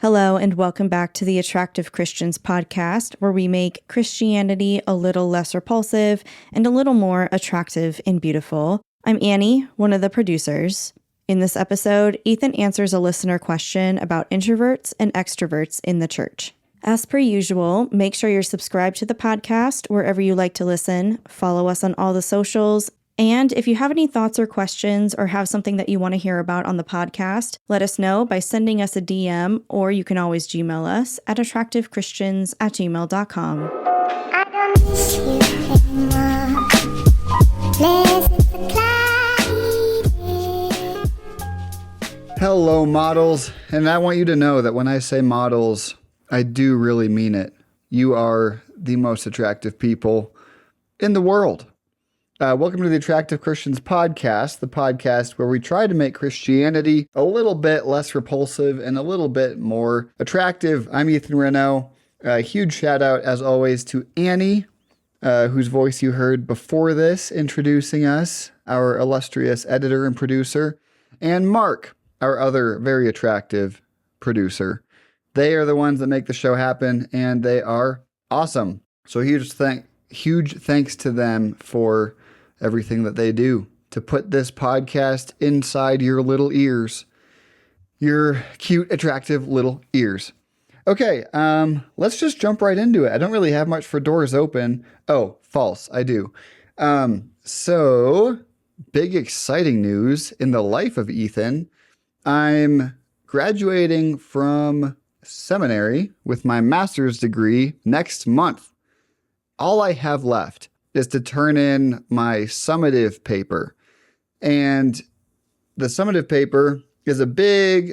Hello, and welcome back to the Attractive Christians podcast, where we make Christianity a little less repulsive and a little more attractive and beautiful. I'm Annie, one of the producers. In this episode, Ethan answers a listener question about introverts and extroverts in the church. As per usual, make sure you're subscribed to the podcast wherever you like to listen, follow us on all the socials, and if you have any thoughts or questions or have something that you want to hear about on the podcast, let us know by sending us a DM, or you can always Gmail us at attractivechristians@gmail.com. I don't miss you anymore. Hello, models, and I want you to know that when I say models, I do really mean it. You are the most attractive people in the world. Welcome to the Attractive Christians podcast, the podcast where we try to make Christianity a little bit less repulsive and a little bit more attractive. I'm Ethan Renault. A huge shout out, as always, to Annie, whose voice you heard before this, introducing us, our illustrious editor and producer, and Mark, our other very attractive producer. They are the ones that make the show happen, and they are awesome. So huge thanks to them for everything that they do to put this podcast inside your little ears, your cute, attractive little ears. Okay, let's just jump right into it. I don't really have much for doors open. Oh, false, I do. So big exciting news in the life of Ethan. I'm graduating from seminary with my master's degree next month. All I have left is to turn in my summative paper. And the summative paper is a big,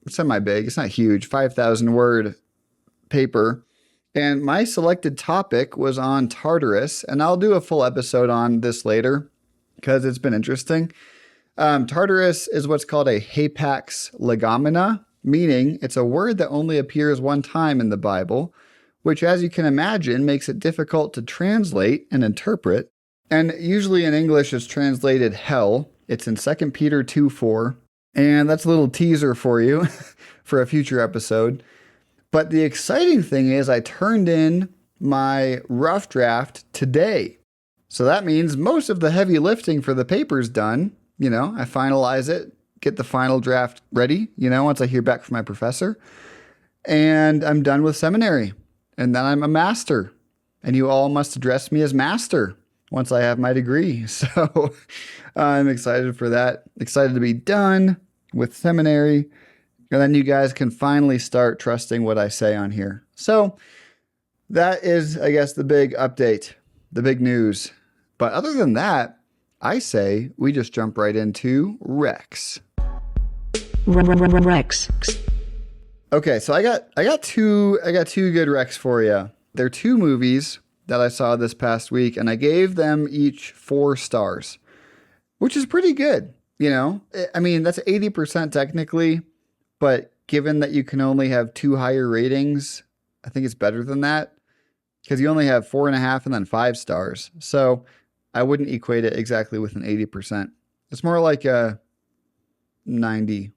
semi-big, it's not huge, 5,000 word paper. And my selected topic was on Tartarus, and I'll do a full episode on this later because it's been interesting. Tartarus is what's called a hapax legomena, meaning it's a word that only appears one time in the Bible, which, as you can imagine, makes it difficult to translate and interpret. And usually in English, it's translated hell. It's in 2 Peter 2:4. And that's a little teaser for you for a future episode. But the exciting thing is I turned in my rough draft today. So that means most of the heavy lifting for the paper's done. You know, I finalize it, get the final draft ready, once I hear back from my professor. And I'm done with seminary. And then I'm a master. And you all must address me as master once I have my degree. So I'm excited for that. Excited to be done with seminary. And then you guys can finally start trusting what I say on here. So that is, I guess, the big update, the big news. But other than that, I say we just jump right into Rex. Rex. Okay, so I got two good recs for you. They're two movies that I saw this past week, and I gave them each 4 stars, which is pretty good. I mean, that's 80% technically, but given that you can only have 2 higher ratings, I think it's better than that because you only have 4.5 and then 5 stars. So I wouldn't equate it exactly with an 80%. It's more like a 90,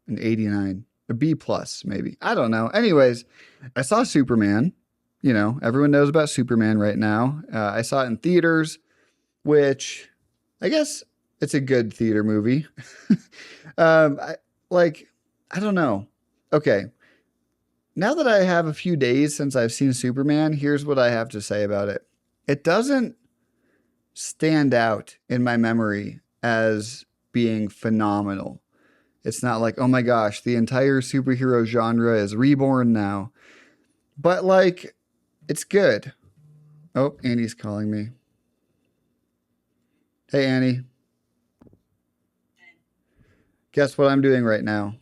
an 89. A B plus, maybe. I don't know. Anyways, I saw Superman. Everyone knows about Superman right now. I saw it in theaters, which I guess it's a good theater movie. I don't know. Okay. Now that I have a few days since I've seen Superman, here's what I have to say about it. It doesn't stand out in my memory as being phenomenal. It's not like, oh my gosh, the entire superhero genre is reborn now. But it's good. Oh, Annie's calling me. Hey, Annie. Guess what I'm doing right now?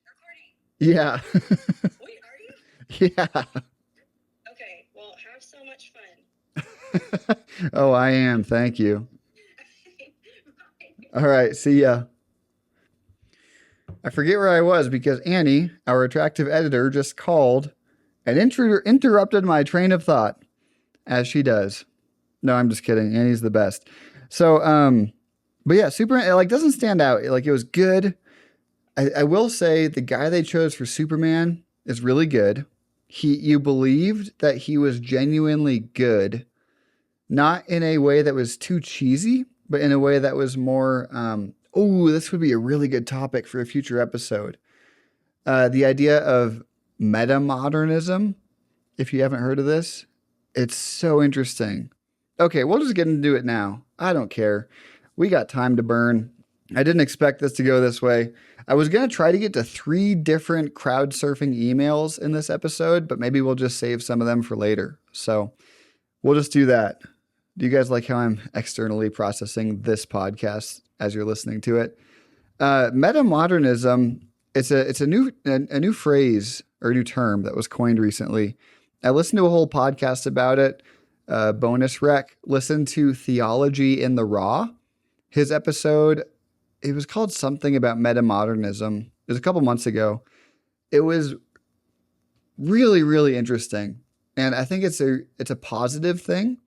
Recording. Yeah. Wait, are you? Yeah. Okay, well, have so much fun. Oh, I am. Thank you. All right, see ya. I forget where I was because Annie, our attractive editor, just called and interrupted my train of thought, as she does. No, I'm just kidding. Annie's the best. So, but yeah, Superman, doesn't stand out. It was good. I will say the guy they chose for Superman is really good. You believed that he was genuinely good, not in a way that was too cheesy, but in a way that was more. Oh, this would be a really good topic for a future episode. The idea of meta-modernism. If you haven't heard of this, it's so interesting. Okay, we'll just get into it now. I don't care. We got time to burn. I didn't expect this to go this way. I was going to try to get to 3 different crowd surfing emails in this episode, but maybe we'll just save some of them for later. So we'll just do that. Do you guys like how I'm externally processing this podcast as you're listening to it? Metamodernism, it's a new phrase or a new term that was coined recently. I listened to a whole podcast about it. Bonus rec. Listen to Theology in the Raw. His episode, it was called something about metamodernism. It was a couple months ago. It was really, really interesting. And I think it's a positive thing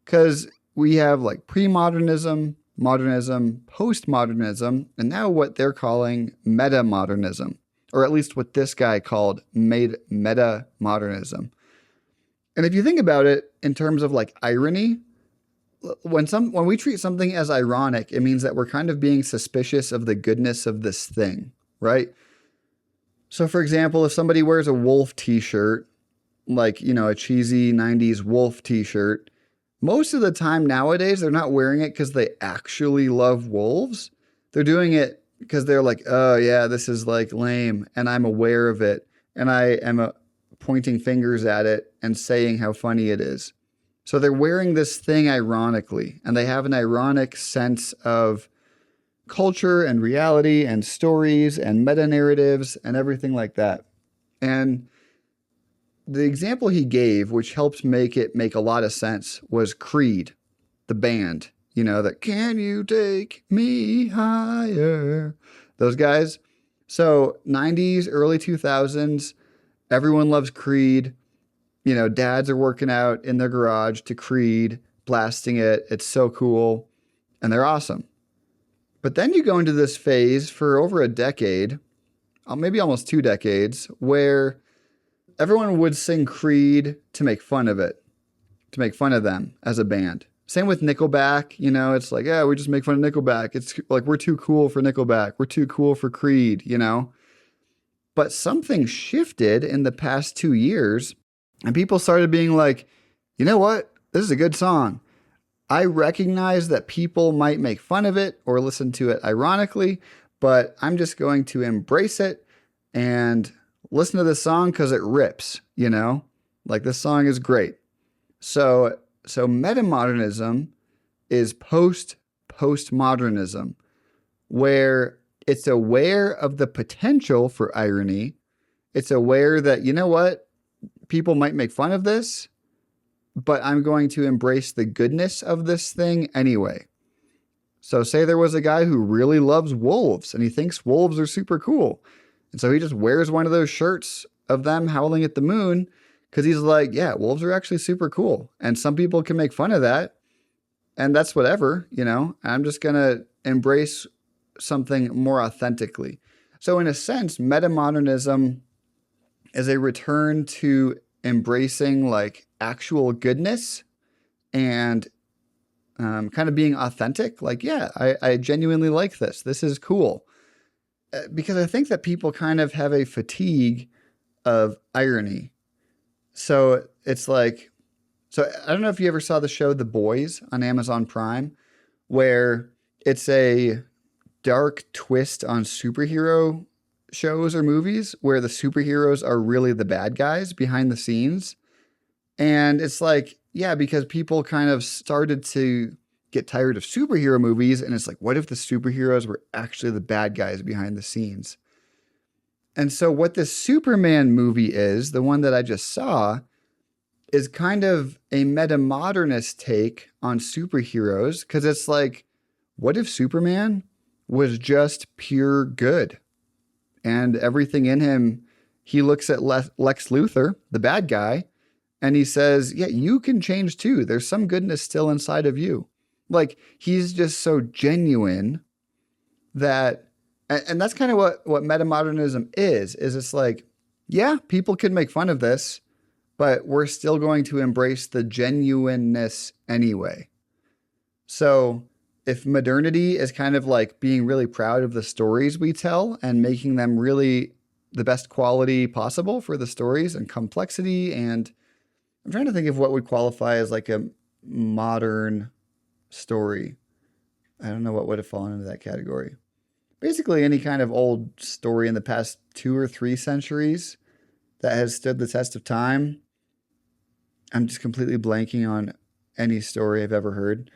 because we have like pre-modernism, modernism, postmodernism, and now what they're calling metamodernism, or at least what this guy called metamodernism. And if you think about it in terms of like irony, when we treat something as ironic, it means that we're kind of being suspicious of the goodness of this thing, right? So for example, if somebody wears a wolf t-shirt, like, a cheesy 90s wolf t-shirt, most of the time nowadays, they're not wearing it because they actually love wolves. They're doing it because they're like, oh yeah, this is like lame and I'm aware of it. And I am pointing fingers at it and saying how funny it is. So they're wearing this thing ironically, and they have an ironic sense of culture and reality and stories and meta-narratives and everything like that. And the example he gave, which helped make it make a lot of sense, was Creed, the band. That Can You Take Me Higher? Those guys. So 90s, early 2000s, everyone loves Creed. Dads are working out in their garage to Creed, blasting it. It's so cool. And they're awesome. But then you go into this phase for over a decade, maybe almost 2 decades, where everyone would sing Creed to make fun of it, to make fun of them as a band. Same with Nickelback. It's like, yeah, we just make fun of Nickelback. It's like, we're too cool for Nickelback. We're too cool for Creed, But something shifted in the past 2 years. And people started being like, you know what? This is a good song. I recognize that people might make fun of it or listen to it ironically, but I'm just going to embrace it and listen to this song because it rips, Like this song is great. So metamodernism is postmodernism, where it's aware of the potential for irony. It's aware that, you know what? People might make fun of this, but I'm going to embrace the goodness of this thing anyway. So say there was a guy who really loves wolves and he thinks wolves are super cool. And so he just wears one of those shirts of them howling at the moon because he's like, yeah, wolves are actually super cool. And some people can make fun of that. And that's whatever, I'm just going to embrace something more authentically. So in a sense, metamodernism is a return to embracing like actual goodness and kind of being authentic. Like, yeah, I genuinely like this. This is cool. Because I think that people kind of have a fatigue of irony. So it's like, so I don't know if you ever saw the show The Boys on Amazon Prime, where it's a dark twist on superhero shows or movies where the superheroes are really the bad guys behind the scenes. And it's like, yeah, because people kind of started to get tired of superhero movies. And it's like, what if the superheroes were actually the bad guys behind the scenes? And so what this Superman movie is, the one that I just saw, is kind of a metamodernist take on superheroes. Because it's like, what if Superman was just pure good? And everything in him, he looks at Lex Luthor, the bad guy, and he says, yeah, you can change too. There's some goodness still inside of you. Like, he's just so genuine that And that's kind of what metamodernism is it's like, yeah, people can make fun of this, but we're still going to embrace the genuineness anyway. So if modernity is kind of like being really proud of the stories we tell and making them really the best quality possible for the stories and complexity, and I'm trying to think of what would qualify as like a modern story. I don't know what would have fallen into that category. Basically, any kind of old story in the past 2 or 3 centuries that has stood the test of time. I'm just completely blanking on any story I've ever heard.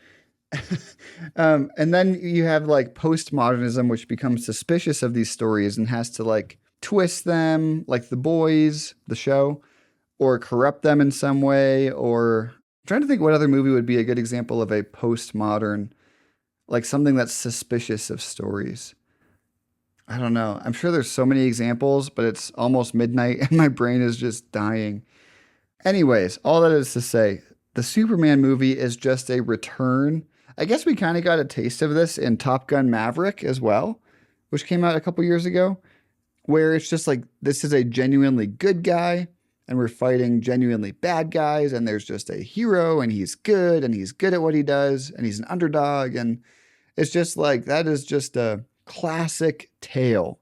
And then you have like postmodernism, which becomes suspicious of these stories and has to like twist them, like The Boys, the show, or corrupt them in some way. Or I'm trying to think what other movie would be a good example of a postmodern, like something that's suspicious of stories. I don't know. I'm sure there's so many examples, but it's almost midnight and my brain is just dying. Anyways, all that is to say, the Superman movie is just a return. I guess we kind of got a taste of this in Top Gun Maverick as well, which came out a couple years ago, where it's just like this is a genuinely good guy and we're fighting genuinely bad guys, and there's just a hero and he's good at what he does and he's an underdog, and it's just like that is just a classic tale.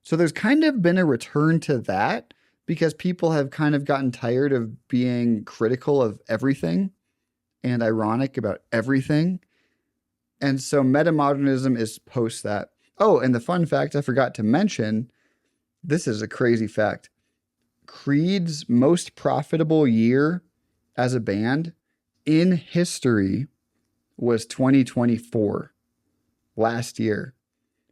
So there's kind of been a return to that because people have kind of gotten tired of being critical of everything and ironic about everything. And so metamodernism is post that. Oh, and the fun fact I forgot to mention, this is a crazy fact. Creed's most profitable year as a band in history was 2024, last year.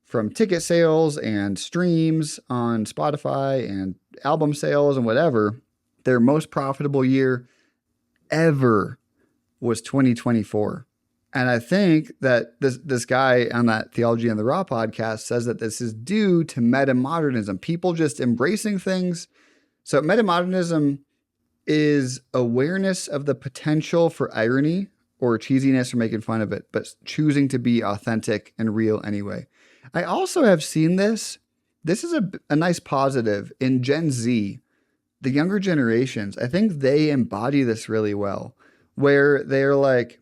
From ticket sales and streams on Spotify and album sales and whatever, their most profitable year ever was 2024. And I think that this guy on that Theology on the Raw podcast says that this is due to metamodernism, people just embracing things. So metamodernism is awareness of the potential for irony or cheesiness or making fun of it, but choosing to be authentic and real anyway. I also have seen this. This is a nice positive in Gen Z, the younger generations. I think they embody this really well, where they're like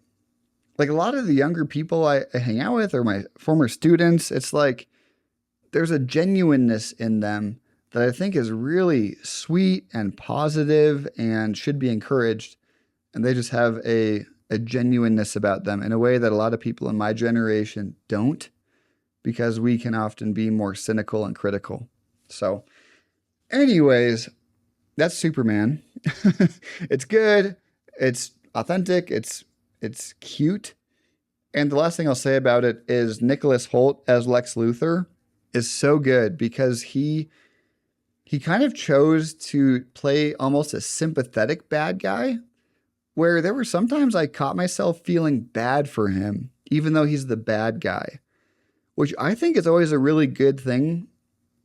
a lot of the younger people I hang out with or my former students, it's like there's a genuineness in them that I think is really sweet and positive and should be encouraged. And they just have a genuineness about them in a way that a lot of people in my generation don't, because we can often be more cynical and critical. So anyways, that's Superman. It's good. It's authentic. It's cute. And the last thing I'll say about it is Nicholas Hoult as Lex Luthor is so good because he kind of chose to play almost a sympathetic bad guy, where there were sometimes I caught myself feeling bad for him, even though he's the bad guy, which I think is always a really good thing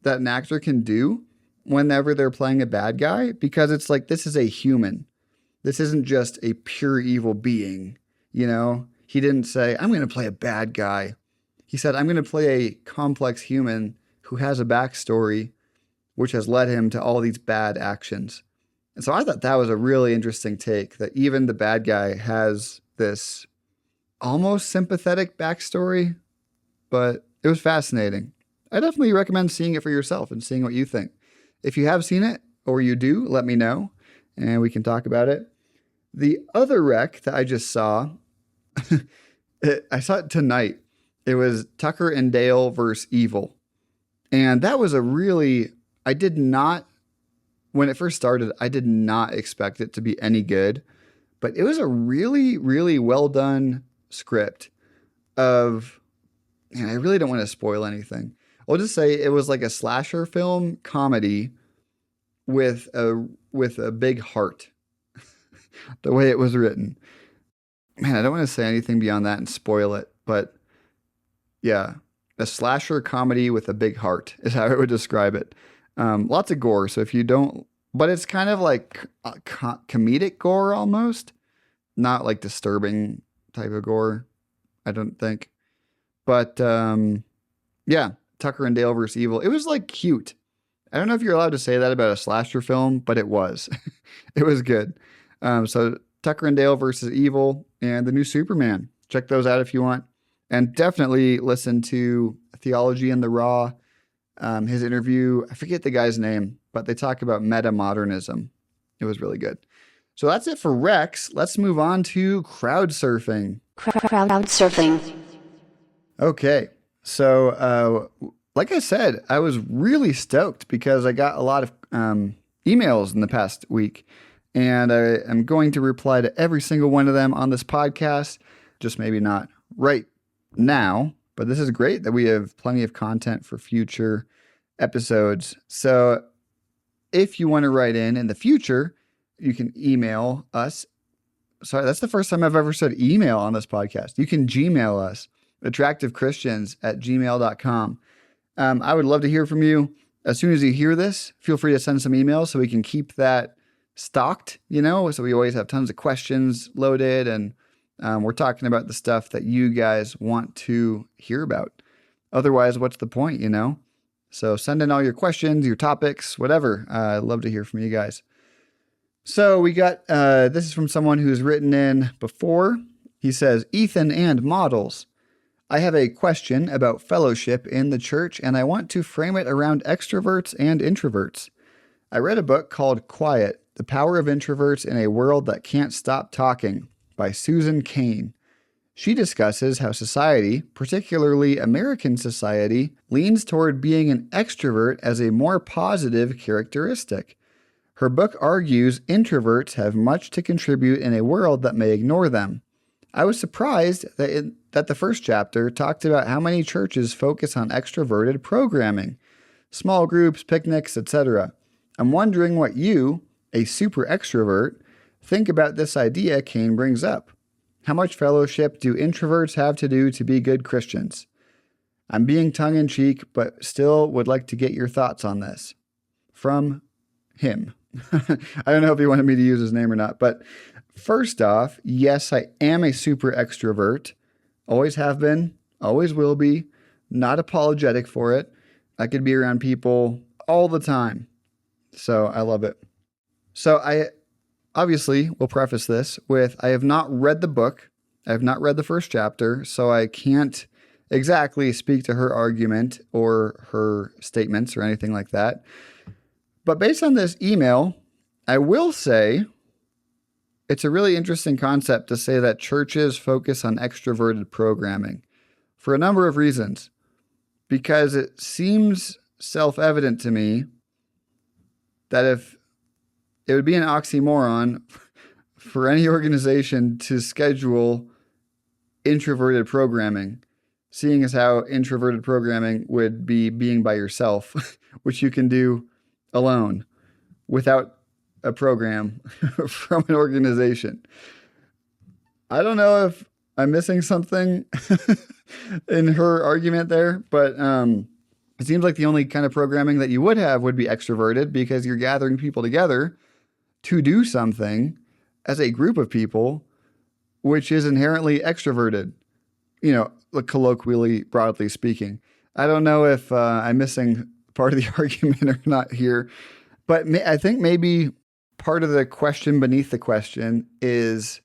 that an actor can do whenever they're playing a bad guy, because it's like, this is a human. This isn't just a pure evil being, you know? He didn't say, I'm going to play a bad guy. He said, I'm going to play a complex human who has a backstory, which has led him to all these bad actions. And so I thought that was a really interesting take, that even the bad guy has this almost sympathetic backstory, but it was fascinating. I definitely recommend seeing it for yourself and seeing what you think. If you have seen it or you do, let me know and we can talk about it. The other rec that I just saw, I saw it tonight. It was Tucker and Dale versus Evil. And that was I did not, when it first started, I did not expect it to be any good, but it was a really, really well done script of, and I really don't want to spoil anything. I'll just say it was like a slasher film comedy with a big heart, the way it was written. Man, I don't want to say anything beyond that and spoil it, but yeah, a slasher comedy with a big heart is how I would describe it. Lots of gore. So if you don't, but it's kind of like comedic gore almost, not like disturbing type of gore, I don't think. But yeah, Tucker and Dale versus Evil. It was like cute. I don't know if you're allowed to say that about a slasher film, but it was. It was good. So Tucker and Dale versus Evil and the new Superman. Check those out if you want. And definitely listen to Theology in the Raw. His interview, I forget the guy's name, but they talk about meta-modernism. It was really good. So that's it for Rex. Let's move on to crowd surfing. Crowd surfing. Okay. So, like I said, I was really stoked because I got a lot of emails in the past week, and I am going to reply to every single one of them on this podcast, just maybe not right now, but this is great that we have plenty of content for future episodes. So if you want to write in the future, you can email us. Sorry, that's the first time I've ever said email on this podcast. You can Gmail us, attractivechristians@gmail.com. I would love to hear from you. As soon as you hear this, feel free to send some emails so we can keep that stocked, so we always have tons of questions loaded, and we're talking about the stuff that you guys want to hear about. Otherwise, what's the point, So send in all your questions, your topics, whatever. I'd love to hear from you guys. So we got, this is from someone who's written in before. He says, Ethan and models. I have a question about fellowship in the church, and I want to frame it around extroverts and introverts. I read a book called Quiet, The Power of Introverts in a World That Can't Stop Talking by Susan Cain. She discusses how society, particularly American society, leans toward being an extrovert as a more positive characteristic. Her book argues introverts have much to contribute in a world that may ignore them. I was surprised that the first chapter talked about how many churches focus on extroverted programming, small groups, picnics, etc. I'm wondering what you, a super extrovert, think about this idea Cain brings up. How much fellowship do introverts have to do to be good Christians? I'm being tongue-in-cheek, but still would like to get your thoughts on this. From him. I don't know if he wanted me to use his name or not, but first off, yes, I am a super extrovert. Always have been, always will be, not apologetic for it. I could be around people all the time. So I love it. So I obviously will preface this with, I have not read the book. I have not read the first chapter, so I can't exactly speak to her argument or her statements or anything like that. But based on this email, I will say it's a really interesting concept to say that churches focus on extroverted programming for a number of reasons. Because it seems self-evident to me that if it would be an oxymoron for any organization to schedule introverted programming, seeing as how introverted programming would be being by yourself, which you can do alone without a program from an organization. I don't know if I'm missing something in her argument there, but it seems like the only kind of programming that you would have would be extroverted because you're gathering people together to do something as a group of people, which is inherently extroverted, colloquially, broadly speaking. I don't know if I'm missing part of the argument or not here, but I think maybe part of the question beneath the question is,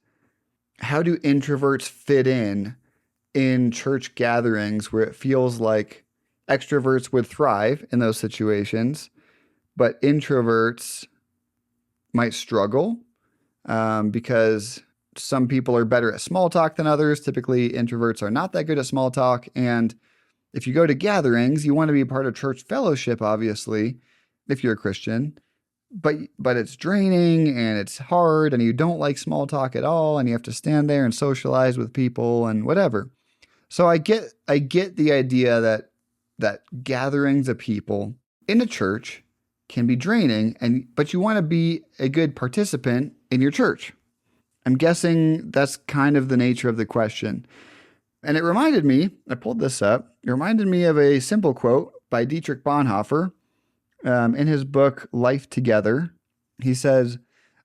how do introverts fit in church gatherings where it feels like extroverts would thrive in those situations, but introverts might struggle because some people are better at small talk than others. Typically, introverts are not that good at small talk. And if you go to gatherings, you want to be a part of church fellowship, obviously, if you're a Christian. But it's draining and it's hard and you don't like small talk at all and you have to stand there and socialize with people and whatever. So I get the idea that gatherings of people in a church can be draining, but you want to be a good participant in your church. I'm guessing that's kind of the nature of the question. And it reminded me, I pulled this up, it reminded me of a simple quote by Dietrich Bonhoeffer in his book, Life Together. He says,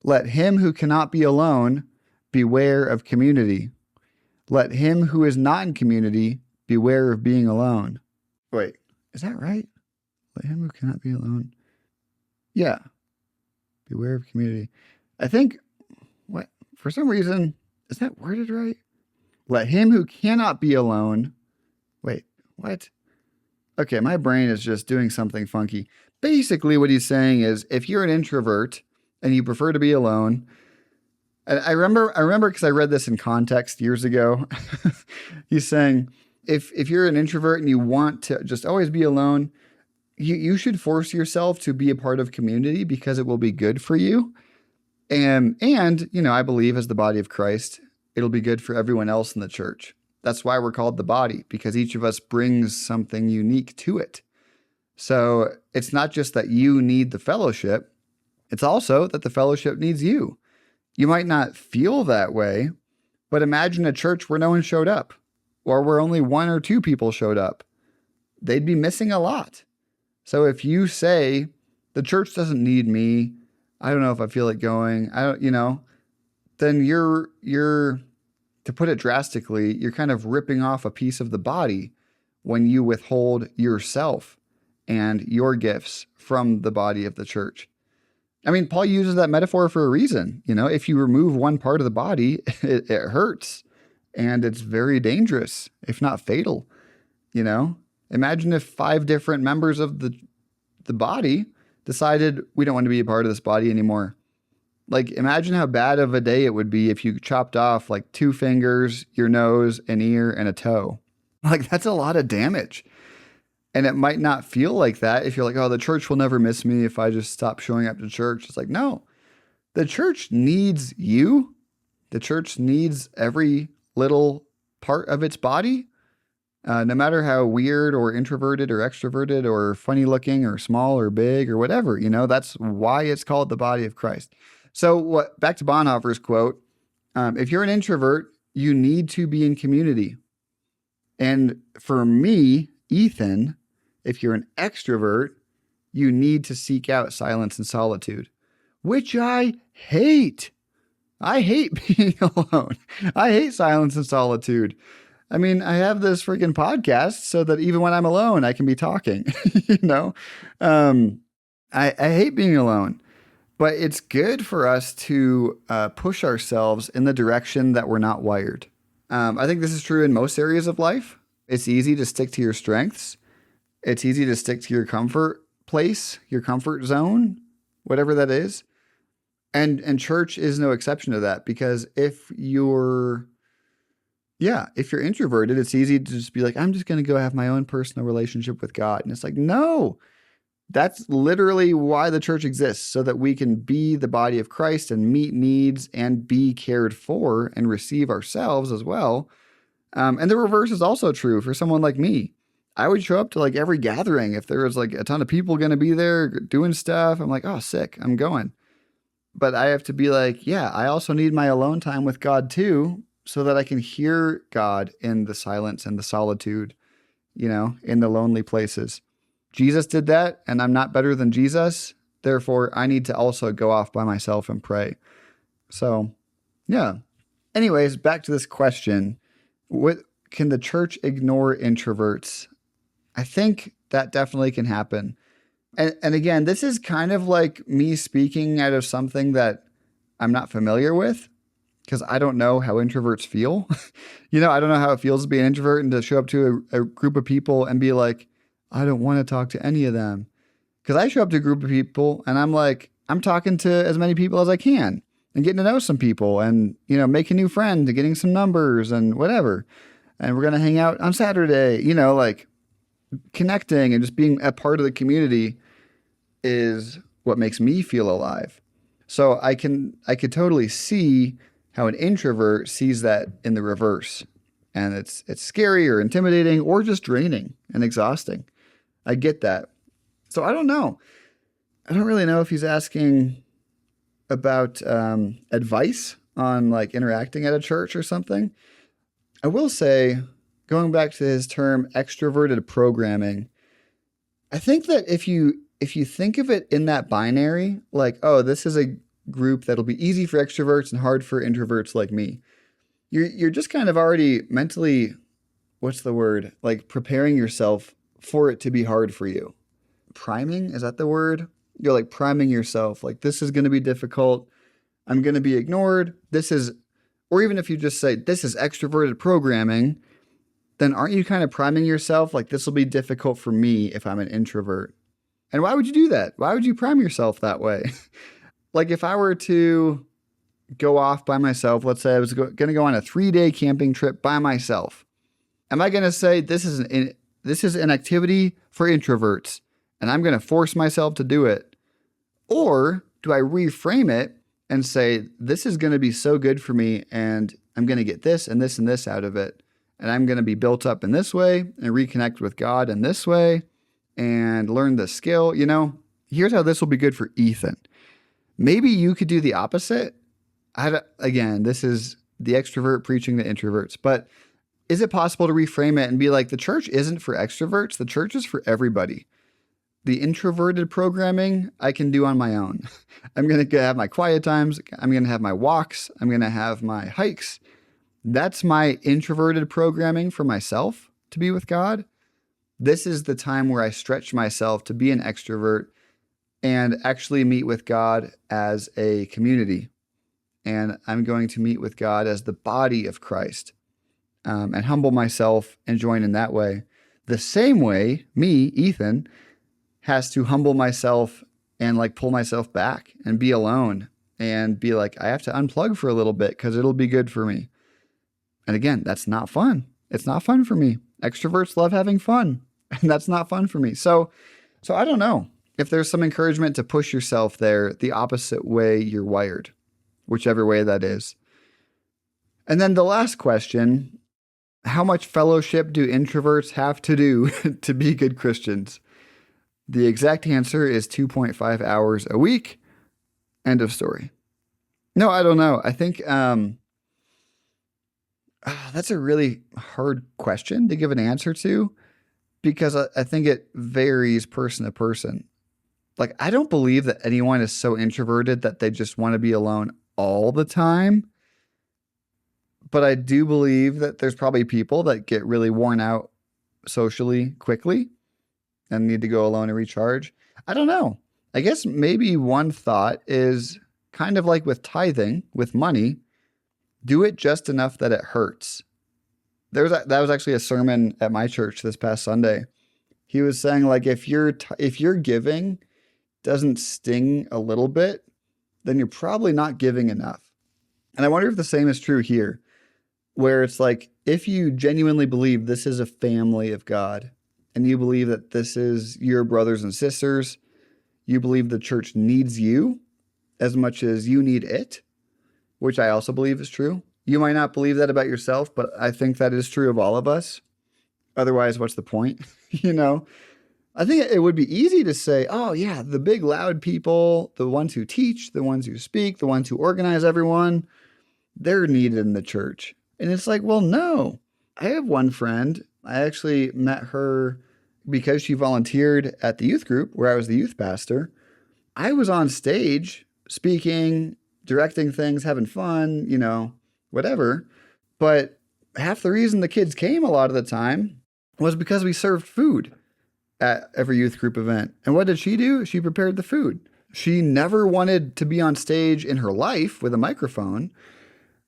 "Let him who cannot be alone beware of community. Let him who is not in community beware of being alone." Wait, Is that right? Let him who cannot be alone. Yeah. Beware of community. I think, what, for some reason, is that worded right? Let him who cannot be alone. Wait, what? Okay, my brain is just doing something funky. Basically, what he's saying is if you're an introvert and you prefer to be alone, and I remember because I read this in context years ago. He's saying if you're an introvert and you want to just always be alone, you should force yourself to be a part of community because it will be good for you. And I believe as the body of Christ, it'll be good for everyone else in the church. That's why we're called the body, because each of us brings something unique to it. So it's not just that you need the fellowship, it's also that the fellowship needs you. You might not feel that way, but imagine a church where no one showed up, or where only one or two people showed up. They'd be missing a lot. So if you say, the church doesn't need me, I don't know if I feel like going, then you're, to put it drastically, you're kind of ripping off a piece of the body when you withhold yourself and your gifts from the body of the church. I mean, Paul uses that metaphor for a reason. If you remove one part of the body, it hurts and it's very dangerous, if not fatal. Imagine if 5 different members of the body decided we don't want to be a part of this body anymore. Like, imagine how bad of a day it would be if you chopped off like 2 fingers, your nose, an ear, and a toe. Like, that's a lot of damage. And it might not feel like that if you're like, oh, the church will never miss me if I just stop showing up to church. It's like, no, the church needs you. The church needs every little part of its body, no matter how weird or introverted or extroverted or funny looking or small or big or whatever. That's why it's called the body of Christ. So back to Bonhoeffer's quote, if you're an introvert, you need to be in community. And for me, Ethan, if you're an extrovert, you need to seek out silence and solitude, which I hate. I hate being alone. I hate silence and solitude. I mean, I have this freaking podcast so that even when I'm alone, I can be talking, I hate being alone, but it's good for us to push ourselves in the direction that we're not wired. I think this is true in most areas of life. It's easy to stick to your strengths. It's easy to stick to your comfort place, your comfort zone, whatever that is. And church is no exception to that, because if you're introverted, it's easy to just be like, I'm just going to go have my own personal relationship with God. And it's like, no, that's literally why the church exists, so that we can be the body of Christ and meet needs and be cared for and receive ourselves as well. And the reverse is also true for someone like me. I would show up to like every gathering. If there was like a ton of people going to be there doing stuff, I'm like, oh, sick, I'm going. But I have to be like, yeah, I also need my alone time with God too, so that I can hear God in the silence and the solitude, in the lonely places. Jesus did that, and I'm not better than Jesus. Therefore, I need to also go off by myself and pray. So, yeah. Anyways, back to this question. Can the church ignore introverts? I think that definitely can happen. And again, this is kind of like me speaking out of something that I'm not familiar with, because I don't know how introverts feel. I don't know how it feels to be an introvert and to show up to a group of people and be like, I don't want to talk to any of them. Because I show up to a group of people and I'm like, I'm talking to as many people as I can and getting to know some people and, making new friends and getting some numbers and whatever. And we're going to hang out on Saturday, like connecting and just being a part of the community is what makes me feel alive. So I could totally see how an introvert sees that in the reverse. And it's scary or intimidating or just draining and exhausting. I get that. So I don't know. I don't really know if he's asking about advice on like interacting at a church or something. I will say, going back to his term extroverted programming, I think that if you think of it in that binary, like, oh, this is a group that'll be easy for extroverts and hard for introverts like me, you're just kind of already mentally, what's the word? Like preparing yourself for it to be hard for you. Priming, is that the word? You're like priming yourself. Like, this is going to be difficult. I'm going to be ignored. Or even if you just say, this is extroverted programming, then aren't you kind of priming yourself? Like, this will be difficult for me if I'm an introvert. And why would you do that? Why would you prime yourself that way? Like, if I were to go off by myself, let's say I was going to go on a 3-day camping trip by myself. Am I going to say this is an activity for introverts and I'm going to force myself to do it? Or do I reframe it and say, this is going to be so good for me and I'm going to get this and this and this out of it. And I'm going to be built up in this way and reconnect with God in this way and learn the skill. Here's how this will be good for Ethan. Maybe you could do the opposite. Again, this is the extrovert preaching to introverts, but is it possible to reframe it and be like, the church isn't for extroverts. The church is for everybody. The introverted programming I can do on my own. I'm going to have my quiet times. I'm going to have my walks. I'm going to have my hikes. That's my introverted programming for myself to be with God. This is the time where I stretch myself to be an extrovert and actually meet with God as a community. And I'm going to meet with God as the body of Christ and humble myself and join in that way. The same way me, Ethan, has to humble myself and like pull myself back and be alone and be like, I have to unplug for a little bit because it'll be good for me. And again, that's not fun. It's not fun for me. Extroverts love having fun, and that's not fun for me. So I don't know if there's some encouragement to push yourself there the opposite way you're wired, whichever way that is. And then the last question, how much fellowship do introverts have to do to be good Christians? The exact answer is 2.5 hours a week. End of story. No, I don't know. I think that's a really hard question to give an answer to because I think it varies person to person. Like, I don't believe that anyone is so introverted that they just want to be alone all the time. But I do believe that there's probably people that get really worn out socially quickly and need to go alone and recharge. I don't know. I guess maybe one thought is kind of like with tithing, with money, do it just enough that it hurts. That was actually a sermon at my church this past Sunday. He was saying, like, if your giving doesn't sting a little bit, then you're probably not giving enough. And I wonder if the same is true here, where it's like, if you genuinely believe this is a family of God, and you believe that this is your brothers and sisters, you believe the church needs you as much as you need it, which I also believe is true. You might not believe that about yourself, but I think that is true of all of us. Otherwise, what's the point? I think it would be easy to say, oh yeah, the big loud people, the ones who teach, the ones who speak, the ones who organize everyone, they're needed in the church. And it's like, well, no. I have one friend. I actually met her because she volunteered at the youth group where I was the youth pastor. I was on stage speaking, directing things, having fun, whatever. But half the reason the kids came a lot of the time was because we served food at every youth group event. And what did she do? She prepared the food. She never wanted to be on stage in her life with a microphone,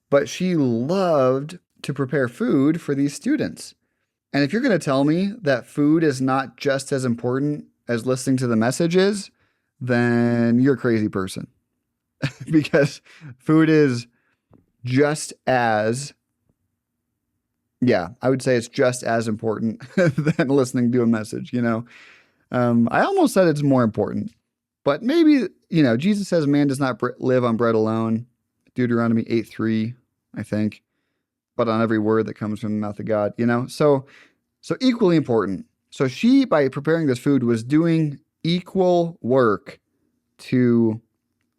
but she loved to prepare food for these students. And if you're going to tell me that food is not just as important as listening to the messages, then you're a crazy person. Because food is just as, I would say it's just as important than listening to a message, I almost said it's more important. But maybe, Jesus says man does not live on bread alone. Deuteronomy 8:3, I think. But on every word that comes from the mouth of God, So equally important. So she, by preparing this food, was doing equal work to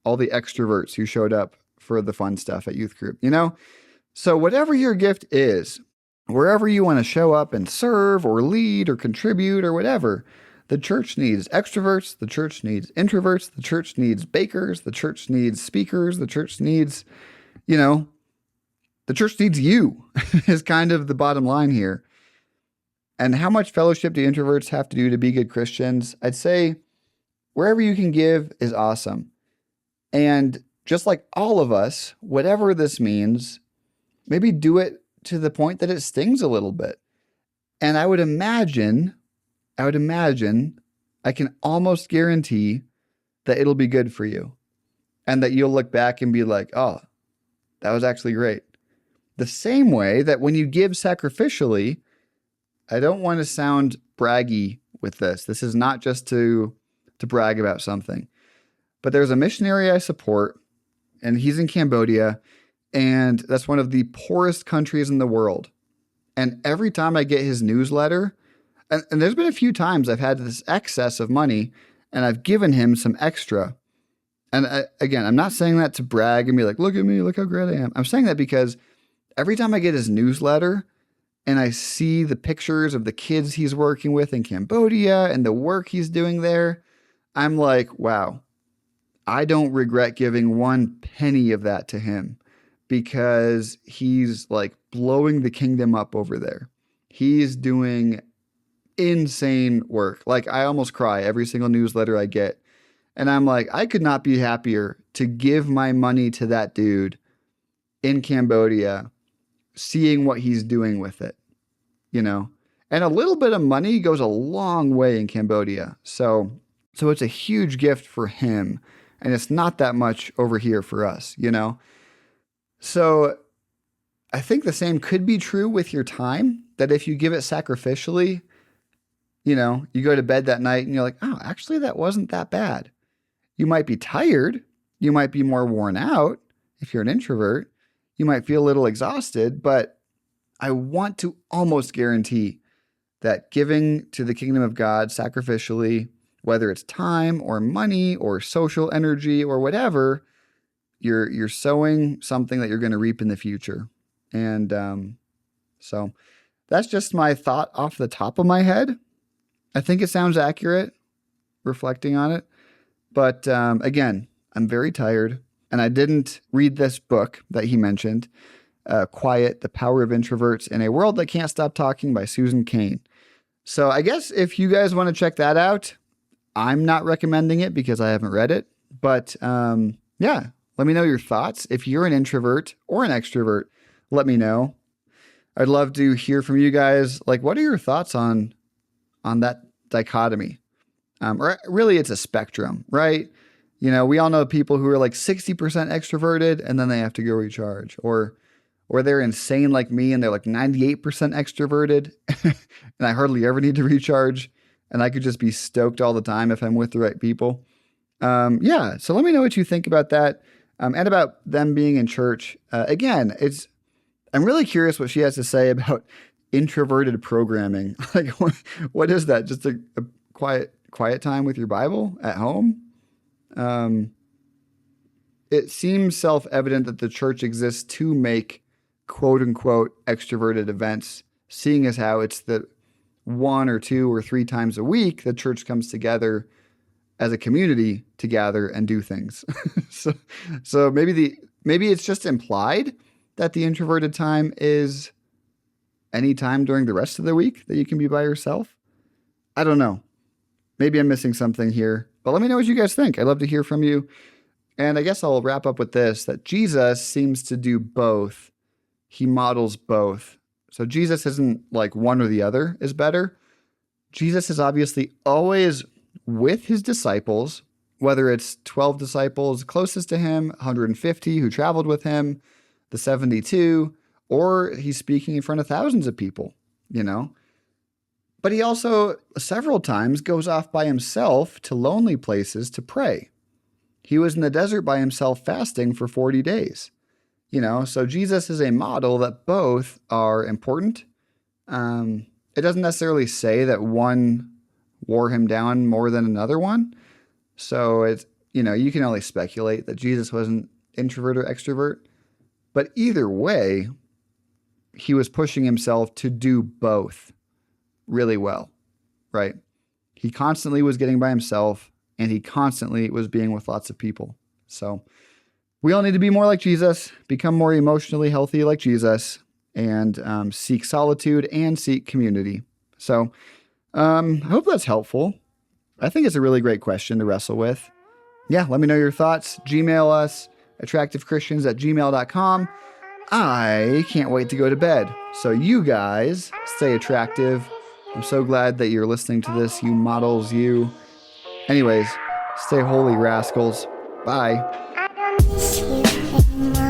all the extroverts who showed up for the fun stuff at youth group, So whatever your gift is, wherever you want to show up and serve or lead or contribute or whatever, the church needs extroverts, the church needs introverts, the church needs bakers, the church needs speakers, the church needs, the church needs you is kind of the bottom line here. And how much fellowship do introverts have to do to be good Christians? I'd say wherever you can give is awesome. And just like all of us, whatever this means, maybe do it to the point that it stings a little bit. And I would imagine, I can almost guarantee that it'll be good for you and that you'll look back and be like, oh, that was actually great. The same way that when you give sacrificially, I don't want to sound braggy with this. This is not just to brag about something. But there's a missionary I support, and he's in Cambodia, and that's one of the poorest countries in the world. And every time I get his newsletter, and there's been a few times I've had this excess of money, and I've given him some extra. And again, I'm not saying that to brag and be like, look at me, look how great I am. I'm saying that because every time I get his newsletter and I see the pictures of the kids he's working with in Cambodia and the work he's doing there, I'm like, wow, I don't regret giving one penny of that to him because he's like blowing the kingdom up over there. He's doing insane work. Like I almost cry every single newsletter I get. And I'm like, I could not be happier to give my money to that dude in Cambodia, seeing what he's doing with it, you know? And a little bit of money goes a long way in Cambodia. So it's a huge gift for him. And it's not that much over here for us, you know? So I think the same could be true with your time, that if you give it sacrificially, you know, you go to bed that night and you're like, oh, actually, that wasn't that bad. You might be tired. You might be more worn out. If you're an introvert, you might feel a little exhausted, but I want to almost guarantee that giving to the kingdom of God sacrificially, whether it's time or money or social energy or whatever, you're sowing something that you're going to reap in the future. And so that's just my thought off the top of my head. I think it sounds accurate reflecting on it. But again, I'm very tired, and I didn't read this book that he mentioned, Quiet, The Power of Introverts in a World That Can't Stop Talking by Susan Cain. So I guess if you guys want to check that out, I'm not recommending it because I haven't read it. But yeah, let me know your thoughts. If you're an introvert or an extrovert, let me know. I'd love to hear from you guys. Like, what are your thoughts on that dichotomy? Or really, it's a spectrum, right? You know, we all know people who are like 60% extroverted and then they have to go recharge, or they're insane like me and they're like 98% extroverted and I hardly ever need to recharge and I could just be stoked all the time if I'm with the right people. Yeah, so let me know what you think about that, and about them being in church. Again, I'm really curious what she has to say about introverted programming. Like, what is that? Just a quiet time with your Bible at home? It seems self-evident that the church exists to make quote-unquote extroverted events, seeing as how it's the 1 or 2 or 3 times a week the church comes together as a community to gather and do things. so maybe it's just implied that the introverted time is any time during the rest of the week that you can be by yourself. I don't know. Maybe I'm missing something here, but let me know what you guys think. I'd love to hear from you. And I guess I'll wrap up with this, that Jesus seems to do both. He models both. So Jesus isn't like one or the other is better. Jesus is obviously always with his disciples, whether it's 12 disciples closest to him, 150 who traveled with him, the 72, or he's speaking in front of thousands of people, you know. But he also several times goes off by himself to lonely places to pray. He was in the desert by himself fasting for 40 days. You know, so Jesus is a model that both are important. It doesn't necessarily say that one wore him down more than another one. So it's, you know, you can only speculate that Jesus wasn't introvert or extrovert. But either way, he was pushing himself to do both really well, right? He constantly was getting by himself and he constantly was being with lots of people. So we all need to be more like Jesus, become more emotionally healthy like Jesus, and seek solitude and seek community. So I hope that's helpful. I think it's a really great question to wrestle with. Yeah, let me know your thoughts. Gmail us, attractivechristians@gmail.com. I can't wait to go to bed. So you guys stay attractive. I'm so glad that you're listening to this, you models, you. Anyways, stay holy, rascals. Bye. I don't miss you anymore.